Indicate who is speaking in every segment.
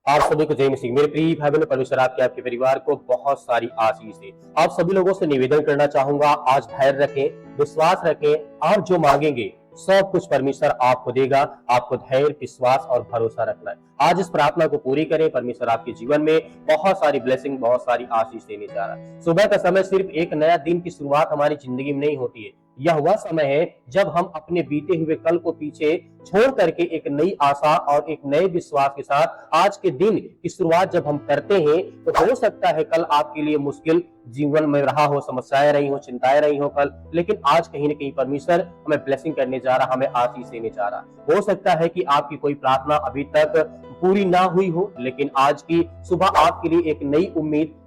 Speaker 1: आप सभी को जय मसीह। मेरे प्रिय भाई बहनों, परमेश्वर आपके परिवार को बहुत सारी आशीष दे। आप सभी लोगों से निवेदन करना चाहूंगा, आज धैर्य रखें, विश्वास रखें और जो मांगेंगे सब कुछ परमेश्वर आपको देगा। आपको धैर्य, विश्वास और भरोसा रखना है। आज इस प्रार्थना को पूरी करें। परमेश्वर आपके जीवन में बहुत सारी ब्लेसिंग, बहुत सारी आशीष देने जा रहा है। सुबह का समय सिर्फ एक नया दिन की शुरुआत हमारी जिंदगी में नहीं होती है। यह वह समय है जब हम अपने बीते हुए कल को पीछे छोड़ करके एक नई आशा और एक नए विश्वास के साथ आज के दिन की शुरुआत जब हम करते हैं, तो हो सकता है कल आपके लिए मुश्किल जीवन में रहा हो, समस्याएं रही हो, चिंताएं रही हो कल, लेकिन आज कहीं ना कहीं परमेश्वर हमें ब्लेसिंग करने जा रहा, हमें आशीष देने जा रहा। हो सकता है कि आपकी कोई प्रार्थना अभी तक पूरी ना हुई हो, लेकिन आज की सुबह आपके लिए एक नई उम्मीद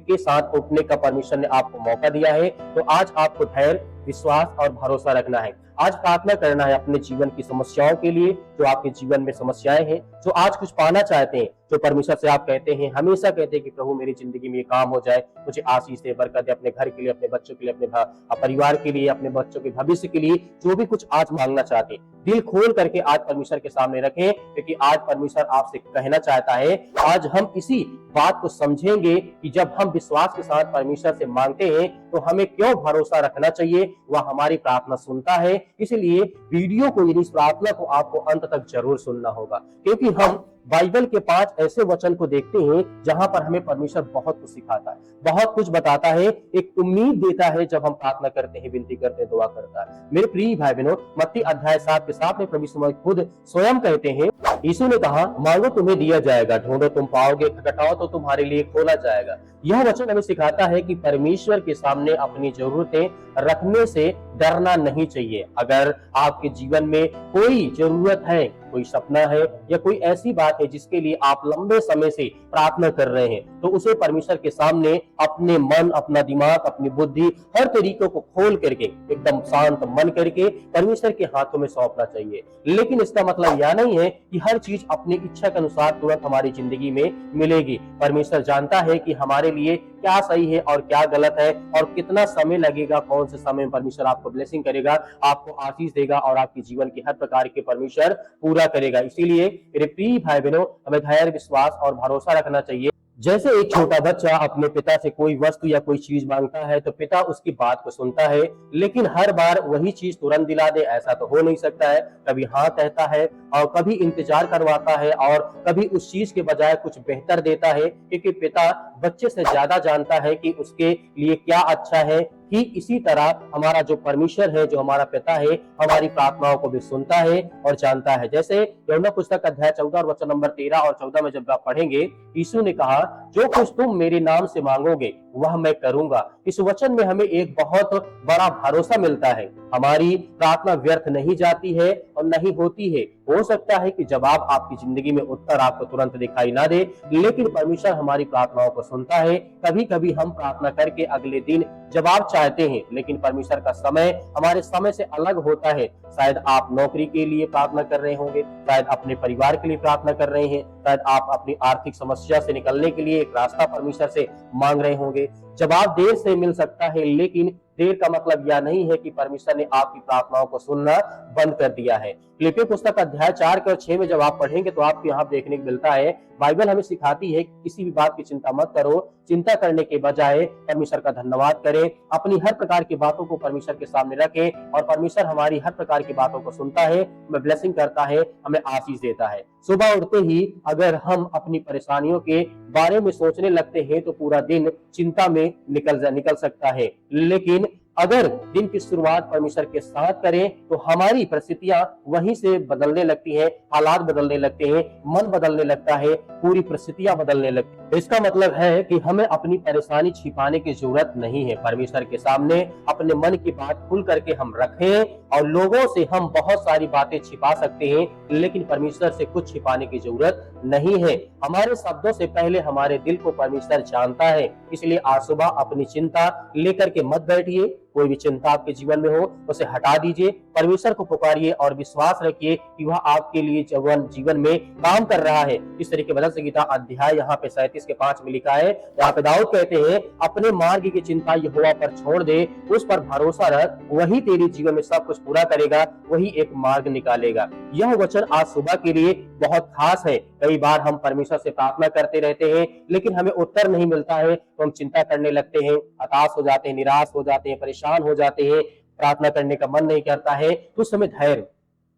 Speaker 1: के साथ उठने का परमेश्वर ने आपको मौका दिया है। तो आज आपको धैर्य, विश्वास और भरोसा रखना है। आज प्रार्थना करना है अपने जीवन की समस्याओं के लिए, जो आपके जीवन में समस्याएं हैं, जो आज कुछ पाना चाहते हैं, जो परमेश्वर से आप कहते हैं, हमेशा कहते हैं कि प्रभु मेरी जिंदगी में ये काम हो जाए, मुझे आशीष दे, बरकत दे, अपने घर के लिए, अपने बच्चों के लिए, अपने परिवार के लिए, अपने बच्चों के भविष्य के लिए, जो भी कुछ आज मांगना चाहते हैं, दिल खोल करके आज परमेश्वर के सामने रखें, क्योंकि आज परमेश्वर आपसे कहना चाहता है। आज हम इसी बात को समझेंगे कि जब हम विश्वास के साथ परमेश्वर से मांगते हैं तो हमें क्यों भरोसा रखना चाहिए, वह हमारी प्रार्थना सुनता है। इसलिए वीडियो को, इस प्रार्थना को आपको अंत तक जरूर सुनना होगा, क्योंकि हम बाइबल के 5 ऐसे वचन को देखते हैं जहां पर हमें परमेश्वर बहुत कुछ सिखाता है, बहुत कुछ बताता है, एक उम्मीद देता है। जब हम प्रार्थना करते हैं, विनती करते हैं, दुआ करता है। मेरे प्रिय भाई बहनों, मत्ती अध्याय 7 के 7 में प्रभु यीशु खुद स्वयं कहते हैं, यीशु ने कहा, मांगो तुम्हें दिया जाएगा, ढूंढो तुम पाओगे, खटखटाओ तो तुम्हारे लिए खोला जाएगा। यह वचन हमें सिखाता है कि परमेश्वर के सामने अपनी जरूरतें रखने से डरना नहीं चाहिए। अगर आपके जीवन में कोई जरूरत है, कोई सपना है या कोई ऐसी बात है जिसके लिए आप लंबे समय से प्रार्थना कर रहे हैं, तो उसे परमेश्वर के सामने अपने मन, अपना दिमाग, अपनी बुद्धि, हर तरीकों को खोल करके एकदम शांत मन करके परमेश्वर के हाथों में सौंपना चाहिए। लेकिन इसका मतलब यह नहीं है कि हर चीज अपनी इच्छा के अनुसार तुरंत हमारी जिंदगी में मिलेगी। परमेश्वर जानता है कि हमारे लिए क्या सही है और क्या गलत है, और कितना समय लगेगा, कौन से समय में परमेश्वर आपको ब्लेसिंग करेगा, आपको आशीष देगा और आपके जीवन के हर प्रकार के परमेश्वर पूरा करेगा। इसीलिए मेरे प्रिय भाई बहनों, हमें धैर्य, विश्वास और भरोसा रखना चाहिए। जैसे एक छोटा बच्चा अपने पिता से कोई वस्तु या कोई चीज मांगता है, तो पिता उसकी बात को सुनता है, लेकिन हर बार वही चीज तुरंत दिला दे ऐसा तो हो नहीं सकता है। कभी हाँ कहता है और कभी इंतजार करवाता है और कभी उस चीज के बजाय कुछ बेहतर देता है, क्योंकि पिता बच्चे से ज्यादा जानता है कि उसके लिए क्या अच्छा है। ठीक इसी तरह हमारा जो परमेश्वर है, जो हमारा पिता है, हमारी प्रार्थनाओं को भी सुनता है और जानता है। जैसे यूहन्ना पुस्तक अध्याय 14 और वचन नंबर 13 और 14 में जब आप पढ़ेंगे, यीशु ने कहा, जो कुछ तुम मेरे नाम से मांगोगे वह मैं करूंगा। इस वचन में हमें एक बहुत बड़ा भरोसा मिलता है। हमारी प्रार्थना व्यर्थ नहीं जाती है और नहीं होती है। हो सकता है कि जवाब आपकी जिंदगी में उत्तर आपको तुरंत दिखाई ना दे, लेकिन परमेश्वर हमारी प्रार्थनाओं को सुनता है। कभी कभी हम प्रार्थना करके अगले दिन जवाब चाहते हैं, लेकिन परमेश्वर का समय हमारे समय से अलग होता है। शायद आप नौकरी के लिए प्रार्थना कर रहे होंगे, शायद अपने परिवार के लिए प्रार्थना कर रहे हैं, शायद आप अपनी आर्थिक समस्या से निकलने के लिए एक रास्ता परमेश्वर से मांग रहे होंगे। जवाब देर से मिल सकता है, लेकिन देर का मतलब यह नहीं है कि परमेश्वर ने आपकी प्रार्थनाओं को सुनना बंद कर दिया है। फिलिप्पियों पुस्तक अध्याय 4 के और 6 में जब आप पढ़ेंगे तो आपको यहाँ देखने को मिलता है, बाइबल हमें सिखाती है कि किसी भी बात की चिंता मत करो, चिंता करने के बजाय परमेश्वर का धन्यवाद करें, अपनी हर प्रकार की बातों को परमेश्वर के सामने रखें, और परमेश्वर हमारी हर प्रकार की बातों को सुनता है, हमें ब्लेसिंग करता है, हमें आशीष देता है। सुबह उठते ही अगर हम अपनी परेशानियों के बारे में सोचने लगते हैं तो पूरा दिन चिंता में निकल सकता है, लेकिन अगर दिन की शुरुआत परमेश्वर के साथ करें तो हमारी परिस्थितियां वहीं से बदलने लगती हैं, हालात बदलने लगते हैं, मन बदलने लगता है, पूरी परिस्थितियां बदलने लगती हैं। इसका मतलब है कि हमें अपनी परेशानी छिपाने की जरूरत नहीं है। परमेश्वर के सामने अपने मन की बात खुल करके हम रखें, और लोगों से हम बहुत सारी बातें छिपा सकते हैं, लेकिन परमेश्वर से कुछ छिपाने की जरूरत नहीं है। हमारे शब्दों से पहले हमारे दिल को परमेश्वर जानता है। इसलिए आज सुबह अपनी चिंता लेकर के मत बैठिए। कोई भी चिंता आपके जीवन में हो उसे हटा दीजिए, परमेश्वर को पुकारिए और विश्वास रखिए कि वह आपके लिए जीवन में काम कर रहा है। इस तरीके भजन संहिता अध्याय यहाँ पे 37 के 5 में लिखा है, यहाँ पे दाऊद कहते हैं, अपने मार्ग की चिंता यहोवा पर छोड़ दे, उस पर भरोसा रख, वही तेरे जीवन में सब कुछ पूरा करेगा, वही एक मार्ग निकालेगा। यह वचन आज सुबह के लिए बहुत खास है। कई बार हम परमेश्वर से प्रार्थना करते रहते हैं, लेकिन हमें उत्तर नहीं मिलता है तो हम चिंता करने लगते हैं, हताश हो जाते हैं, निराश हो जाते हैं, परेशान हो जाते हैं, प्रार्थना करने का मन नहीं करता है। तो उस समय धैर्य,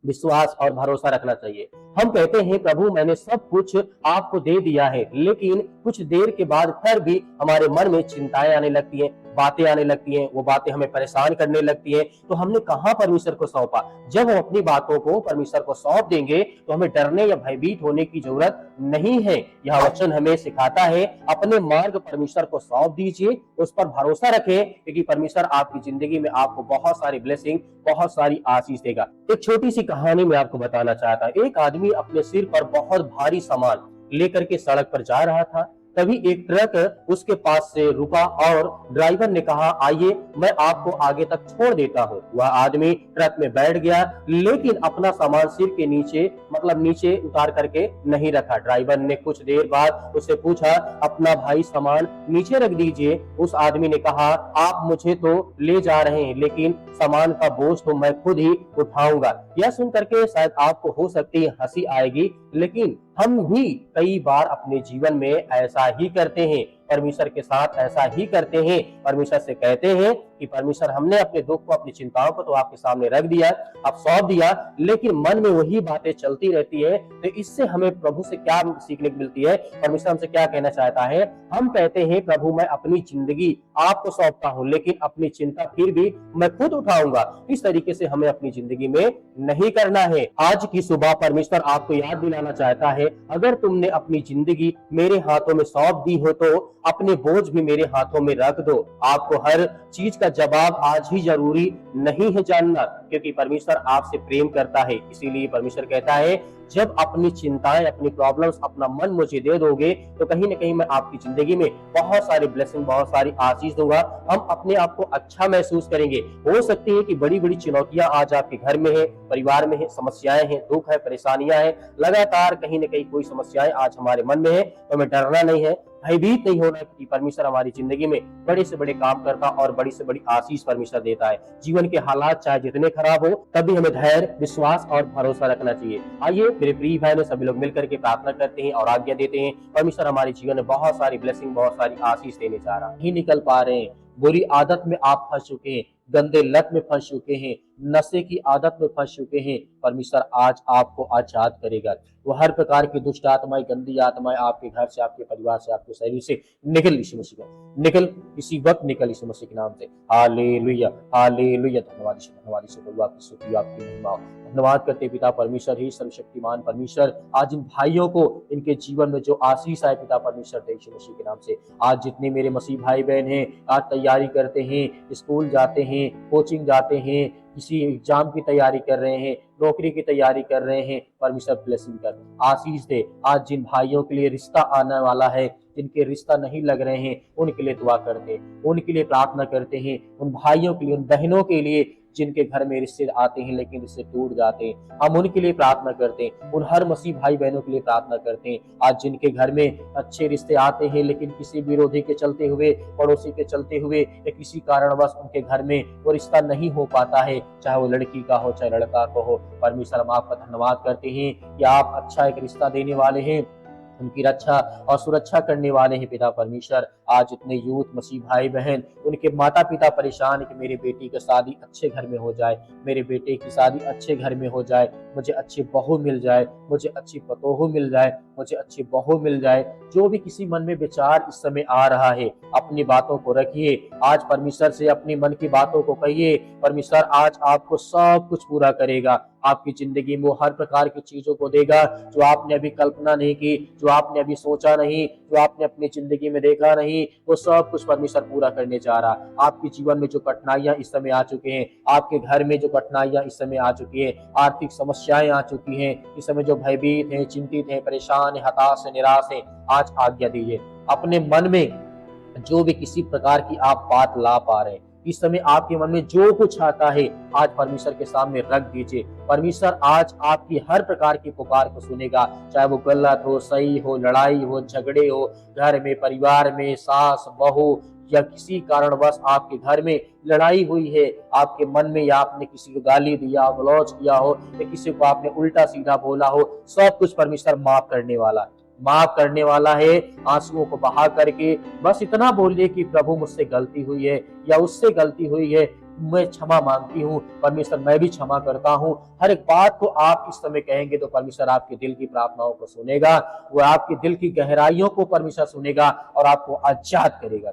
Speaker 1: विश्वास और भरोसा रखना चाहिए। हम कहते हैं, प्रभु मैंने सब कुछ आपको दे दिया है, लेकिन कुछ देर के बाद फिर भी हमारे मन में चिंताएं आने लगती हैं, बातें आने लगती हैं, वो बातें हमें परेशान करने लगती हैं। तो हमने कहाँ परमेश्वर को सौंपा? जब हम अपनी बातों को परमेश्वर को सौंप देंगे तो हमें डरने या भयभीत होने की जरूरत नहीं है। यह वचन हमें सिखाता है, अपने मार्ग परमेश्वर को सौंप दीजिए, उस पर भरोसा रखें, क्योंकि परमेश्वर आपकी जिंदगी में आपको बहुत सारी ब्लेसिंग, बहुत सारी आशीष देगा। एक छोटी सी कहानी मैं आपको बताना चाहता हूं। एक आदमी अपने सिर पर बहुत भारी सामान लेकर के सड़क पर जा रहा था। तभी एक ट्रक उसके पास से रुका और ड्राइवर ने कहा, आइए मैं आपको आगे तक छोड़ देता हूँ। वह आदमी ट्रक में बैठ गया, लेकिन अपना सामान सिर के नीचे मतलब नीचे उतार करके नहीं रखा। ड्राइवर ने कुछ देर बाद उससे पूछा, अपना भाई सामान नीचे रख दीजिए। उस आदमी ने कहा, आप मुझे तो ले जा रहे हैं, लेकिन सामान का बोझ तो मैं खुद ही उठाऊंगा। यह सुन करके शायद आपको हो सकती है हंसी आएगी, लेकिन हम भी कई बार अपने जीवन में ऐसा ही करते हैं, परमेश्वर के साथ ऐसा ही करते हैं। परमेश्वर से कहते हैं कि परमेश्वर हमने अपने दुख को, अपनी चिंताओं को तो आपके सामने रख दिया, आप सौंप दिया, लेकिन मन में वही बातें चलती रहती है। तो इससे हमें प्रभु से क्या सीखने को मिलती है? परमेश्वर हमसे क्या कहना चाहता है? हम कहते हैं, प्रभु मैं अपनी जिंदगी आपको सौंपता हूँ, लेकिन अपनी चिंता फिर भी मैं खुद उठाऊंगा। इस तरीके से हमें अपनी जिंदगी में नहीं करना है। आज की सुबह परमेश्वर आपको याद दिलाना चाहता है, अगर तुमने अपनी जिंदगी मेरे हाथों में सौंप दी हो तो अपने बोझ भी मेरे हाथों में रख दो। आपको हर चीज का जवाब आज ही जरूरी नहीं है जानना, क्योंकि परमेश्वर आपसे प्रेम करता है। इसीलिए परमेश्वर कहता है, जब अपनी चिंताएं, अपनी प्रॉब्लम्स, अपना मन मुझे दे दोगे तो कहीं ना कहीं मैं आपकी जिंदगी में बहुत सारी ब्लेसिंग, बहुत सारी आशीष दूंगा। हम अपने आप को अच्छा महसूस करेंगे। हो सकती है कि बड़ी बड़ी चुनौतियां आज आपके घर में है, परिवार में है, समस्याएं हैं, दुख है, परेशानियां हैं, लगातार कहीं ना कहीं कोई समस्याएं आज हमारे मन में है, तो हमें डरना नहीं है, भयभीत नहीं होना, क्योंकि परमेश्वर हमारी जिंदगी में बड़े से बड़े काम करता और बड़ी से बड़ी आशीष परमेश्वर देता है। जीवन के हालात चाहे जितने खराब हो, तभी हमें धैर्य, विश्वास और भरोसा रखना चाहिए। आइए मेरे प्रिय भाई ने सभी लोग मिलकर के प्रार्थना करते हैं और आज्ञा देते हैं। परमेश्वर हमारे जीवन में बहुत सारी ब्लेसिंग, बहुत सारी आशीष देने जा रहा है। नहीं निकल पा रहे हैं, बुरी आदत में आप फंस चुके हैं, गंदे लत में फंस चुके हैं, नशे की आदत में फंस चुके हैं, परमेश्वर आज आपको आजाद करेगा। वो हर प्रकार की दुष्ट आत्माएं, गंदी आत्माएं आपके घर से, आपके परिवार से, आपके शरीर से निकल, यीशु मसीह का निकल, इसी वक्त निकल, यीशु मसीह के नाम से। Hallelujah, hallelujah. धन्यवाद यीशु, धन्यवाद यीशु, प्रभु आपकी स्तुति, आपकी महिमा। धन्यवाद करते पिता परमेश्वर, ही सर्वशक्तिमान परमेश्वर, आज इन भाइयों को इनके जीवन में जो आशीष आए पिता परमेश्वर दे यीशु मसीह के नाम से। आज जितने मेरे मसीह भाई बहन हैं, आज तैयारी करते हैं, स्कूल जाते हैं, कोचिंग जाते हैं, किसी एग्जाम की तैयारी कर रहे हैं, नौकरी की तैयारी कर रहे हैं, परमेश्वर ब्लेसिंग कर, आशीष दे। आज जिन भाइयों के लिए रिश्ता आने वाला है, जिनके रिश्ता नहीं लग रहे हैं, उनके लिए दुआ करते हैं, उनके लिए प्रार्थना करते हैं। उन भाइयों के लिए, उन बहनों के लिए जिनके घर में रिश्ते आते हैं लेकिन रिश्ते टूट जाते हैं, हम उनके लिए प्रार्थना करते हैं। उन हर मसीह भाई बहनों के लिए प्रार्थना करते हैं। आज जिनके घर में अच्छे रिश्ते आते हैं लेकिन किसी विरोधी के चलते हुए, पड़ोसी के चलते हुए या किसी कारणवश उनके घर में वो रिश्ता नहीं हो पाता है, चाहे वो लड़की का हो, चाहे लड़का का हो, परमेश्वर हम आपका धन्यवाद करते हैं कि आप अच्छा एक रिश्ता देने वाले हैं, उनकी रक्षा और सुरक्षा करने वाले हैं पिता परमेश्वर। आज इतने यूथ मसीह भाई बहन, उनके माता पिता परेशान है कि मेरी बेटी की शादी अच्छे घर में हो जाए, मेरे बेटे की शादी अच्छे घर में हो जाए, मुझे अच्छी बहू मिल जाए, मुझे अच्छी पतोहू मिल जाए, मुझे अच्छी बहू मिल जाए। जो भी किसी मन में विचार इस समय आ रहा है, अपनी बातों को रखिए, आज परमेश्वर से अपनी मन की बातों को कहिए। परमेश्वर आज आपको सब कुछ पूरा करेगा, आपकी जिंदगी में वो हर प्रकार की चीजों को देगा जो आपने अभी कल्पना नहीं की, जो आपने अभी सोचा नहीं, जो आपने अपनी जिंदगी में देखा नहीं, वो सब कुछ परमेश्वर पूरा करने जा रहा। आपके जीवन में जो कठिनाइयां इस समय आ चुके हैं, आपके घर में जो कठिनाइयां इस समय आ चुकी है, आर्थिक समस्याएं आ चुकी हैं, इस समय जो भयभीत हैं, चिंतित हैं, परेशान हैं, हताश हैं, निराश हैं, आज आज्ञा दीजिए। अपने मन में जो भी किसी प्रकार की आप बात ला पा रहे हैं, इस समय आपके मन में जो कुछ आता है आज परमेश्वर के सामने रख दीजिए। परमेश्वर आज आपकी हर प्रकार की पुकार को सुनेगा, चाहे वो गलत हो, सही हो, लड़ाई हो, झगड़े हो, घर में, परिवार में, सास बहू या किसी कारणवश आपके घर में लड़ाई हुई है, आपके मन में, या आपने किसी को गाली दिया, गलौज किया हो, या किसी को आपने उल्टा सीधा बोला हो, सब कुछ परमेश्वर माफ करने वाला है, माफ करने वाला है। आंसुओं को बहा करके बस इतना बोलिए कि प्रभु मुझसे गलती हुई है या उससे गलती हुई है, मैं क्षमा मांगती हूँ, परमेश्वर मैं भी क्षमा करता हूँ। हर एक बात को आप इस समय कहेंगे तो परमेश्वर आपके दिल की प्रार्थनाओं को सुनेगा, वो आपके दिल की गहराइयों को परमेश्वर सुनेगा और आपको आजाद करेगा।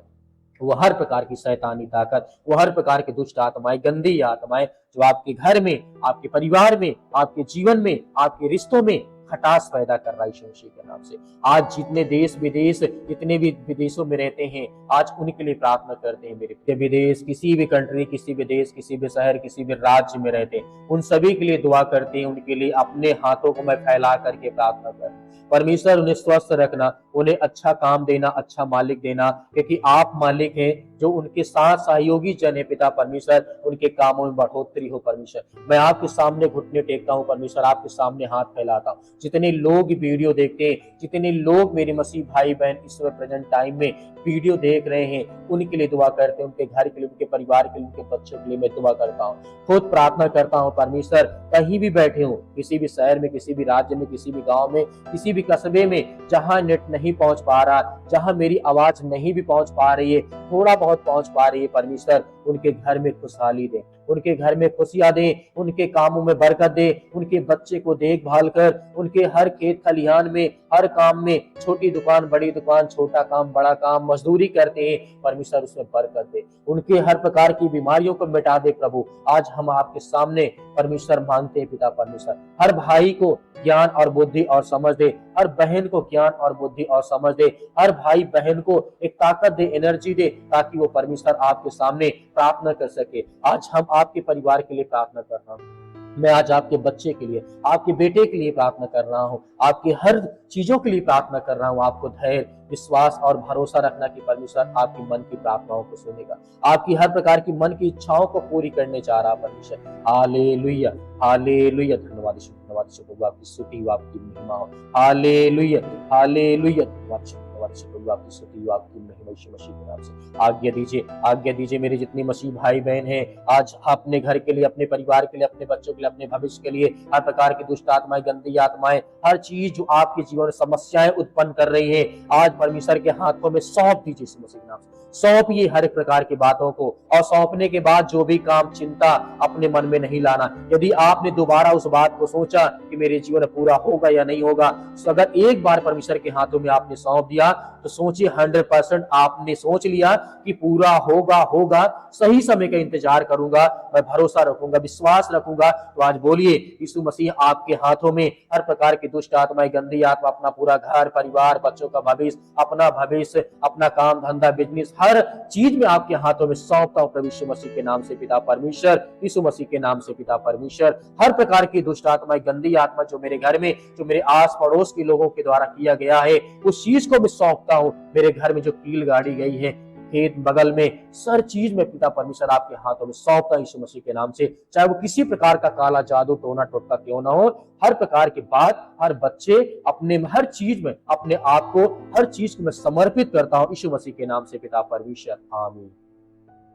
Speaker 1: वो हर प्रकार की शैतानी ताकत, वो हर प्रकार की दुष्ट आत्माएं, गंदी आत्माएं जो आपके घर में, आपके परिवार में, आपके जीवन में, आपके रिश्तों में खटास पैदा कर रहा है यीशु मसीह के नाम से। आज जितने देश विदेश, जितने भी विदेशों में रहते हैं, आज उनके लिए प्रार्थना करते हैं। मेरे विदेश, किसी भी कंट्री, किसी भी देश, किसी भी शहर, किसी भी राज्य में रहते हैं, उन सभी के लिए दुआ करते हैं। उनके लिए अपने हाथों को मैं फैला करके प्रार्थना करता हूं, परमेश्वर उन्हें स्वस्थ रखना, उन्हें अच्छा काम देना, अच्छा मालिक देना, क्योंकि आप मालिक हैं। जो उनके साथ सहयोगी जन है पिता परमेश्वर, उनके कामों में बढ़ोतरी हो परमेश्वर। मैं आपके सामने घुटने टेकता हूँ परमेश्वर, आपके सामने हाथ फैलाता हूँ। जितने लोग वीडियो देखते हैं, जितने लोग मेरे मसीह भाई बहन इस समय प्रेजेंट टाइम में वीडियो देख रहे हैं, उनके लिए दुआ करते हैं, उनके घर के लिए, उनके परिवार के लिए, उनके बच्चों के लिए मैं दुआ करता हूँ। खुद प्रार्थना करता हूँ परमेश्वर, कहीं भी बैठे हो, किसी भी शहर में, किसी भी राज्य में, किसी भी गांव में, किसी भी कस्बे में, जहां नेट नहीं पहुंच पा रहा, जहां मेरी आवाज नहीं भी पहुंच पा रही है, थोड़ा बहुत पहुंच पा रही है, परमेश्वर उनके घर में खुशहाली दे, उनके घर में खुशियां दे, उनके कामों में बरकत दे, उनके बच्चे को देखभाल कर, उनके हर खेत खलिहान में, हर काम में, छोटी दुकान, बड़ी दुकान, छोटा काम, बड़ा काम, मजदूरी करते हैं, परमेश्वर उसमें बरकत दे, उनके हर प्रकार की बीमारियों को मिटा दे। प्रभु आज हम आपके सामने परमेश्वर मांगते हैं पिता परमेश्वर, हर भाई को ज्ञान और बुद्धि और समझ दे, हर बहन को ज्ञान और बुद्धि और समझ दे, हर भाई बहन को एक ताकत दे, एनर्जी दे, ताकि वो परमेश्वर आपके सामने प्रार्थना कर सके। आज हम आपके परिवार के लिए प्रार्थना कर रहा हूँ, मैं आज आपके बच्चे के लिए, आपके बेटे के लिए प्रार्थना कर रहा हूँ, आपकी हर चीजों के लिए प्रार्थना कर रहा हूँ। आपको धैर्य, विश्वास और भरोसा रखना कि परमेश्वर आपकी मन की प्रार्थनाओं को सुनेगा, आपकी हर प्रकार की मन की इच्छाओं को पूरी करने जा रहा परमेश्वर। हालेलुया, हालेलुया, धन्यवाद यीशु, धन्यवाद यीशु प्रभु, आपकी स्तुति हो, आपकी महिमा हो। हालेलुया, हालेलुया, धन्यवाद यीशु, धन्यवाद यीशु प्रभु, आपकी स्तुति हो, आपकी महिमा यीशु मसीह के नाम से। आज्ञा दीजिए, आज्ञा दीजिए मेरे जितने मसीह भाई बहन हैं, आज अपने घर के लिए, अपने परिवार के लिए, अपने बच्चों के लिए, अपने भविष्य के लिए, हर प्रकार की दुष्ट आत्माएं, गंदी आत्माएं, हर चीज जो आपके जीवन में समस्याएं उत्पन्न कर रही है, आज परमेश्वर के हाथों में सौंप दीजिए यीशु मसीह के नाम से। सौंपिए हर एक प्रकार की बातों को, और सौंपने के बाद जो भी काम, चिंता अपने मन में नहीं लाना। यदि आपने दोबारा उस बात को सोचा कि मेरे जीवन में पूरा होगा या नहीं होगा, तो अगर एक बार परमेश्वर के हाथों में आपने सौंप दिया तो सोचिए 100% आपने सोच लिया कि पूरा होगा, होगा, सही समय का इंतजार करूंगा, मैं भरोसा रखूंगा, विश्वास रखूंगा। तो आज बोलिए यीशु मसीह आपके हाथों में हर प्रकार की दुष्ट आत्माएं, गंदी आत्मा, अपना पूरा घर परिवार, बच्चों का भविष्य, अपना भविष्य, अपना काम धंधा, बिजनेस, हर चीज में आपके हाथों में सौंपता हूं प्रभु यीशु मसीह के नाम से पिता परमेश्वर, यीशु मसीह के नाम से पिता परमेश्वर। हर प्रकार की दुष्ट आत्माएं, गंदी आत्मा जो मेरे घर में, जो मेरे आस पड़ोस के लोगों के द्वारा किया गया है, उस चीज को मैं सौंपता हूं। मेरे घर में जो कील गाड़ी गई है, खेत बगल में, सर चीज में पिता परमेश्वर आपके हाथों में सौंपता हूं यीशु मसीह के नाम से। चाहे वो किसी प्रकार का काला जादू, टोना टोटका क्यों ना हो, हर प्रकार की बात, हर बच्चे, अपने हर चीज में अपने आप को, हर चीज को मैं समर्पित करता हूं यीशु मसीह के नाम से पिता परमेश्वर, आमीन।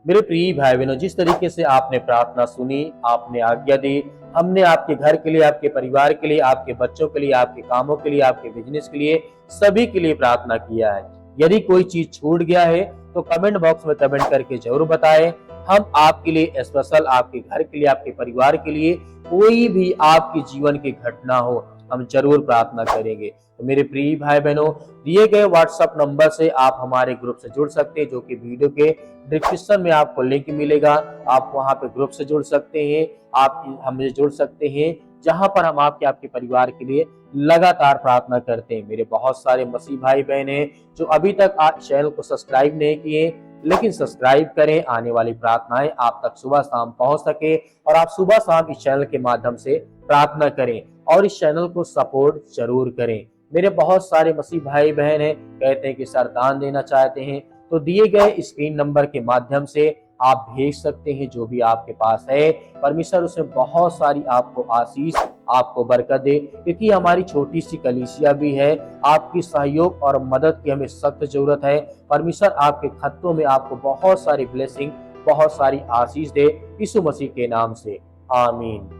Speaker 1: मेरे प्रिय भाई बहनों, जिस तरीके से आपने प्रार्थना सुनी, आपने आज्ञा दी, हमने आपके घर के लिए, आपके परिवार के लिए, आपके बच्चों के लिए, आपके कामों के लिए, आपके बिजनेस के लिए, सभी के लिए प्रार्थना किया है। यदि कोई चीज छूट गया है तो कमेंट बॉक्स में कमेंट करके जरूर बताएं। हम आपके लिए स्पेशल, आपके घर के लिए, आपके परिवार के लिए, कोई भी आपके जीवन की घटना हो, हम जरूर प्रार्थना करेंगे। तो मेरे प्रिय भाई बहनों, दिए गए व्हाट्सएप नंबर से आप हमारे ग्रुप से जुड़ सकते हैं, जो कि वीडियो के डिस्क्रिप्शन में आपको लिंक मिलेगा। आप वहां पे ग्रुप से जुड़ सकते हैं, आप हमसे जुड़ सकते हैं, जहां पर हम आपके परिवार के लिए लगातार प्रार्थना करते हैं। मेरे बहुत सारे मसीह भाई बहन हैं जो अभी तक चैनल को सब्सक्राइब नहीं किए, लेकिन सब्सक्राइब करें, आने वाली प्रार्थनाएं आप तक सुबह शाम पहुंच सके, और आप सुबह शाम इस चैनल के माध्यम से प्रार्थना करें और इस चैनल को सपोर्ट जरूर करें। मेरे बहुत सारे मसीह भाई बहन हैं, कहते हैं कि सर दान देना चाहते हैं, तो दिए गए स्क्रीन नंबर के माध्यम से आप भेज सकते हैं, जो भी आपके पास है। परमेश्वर उसमें बहुत सारी आपको आशीष, आपको बरकत दे, क्योंकि हमारी छोटी सी कलीसिया भी है। आपकी सहयोग और मदद की हमें सख्त जरूरत है। परमेश्वर आपके खत्तों में आपको बहुत सारी ब्लेसिंग, बहुत सारी आशीष दे, यीशु मसीह के नाम से, आमीन।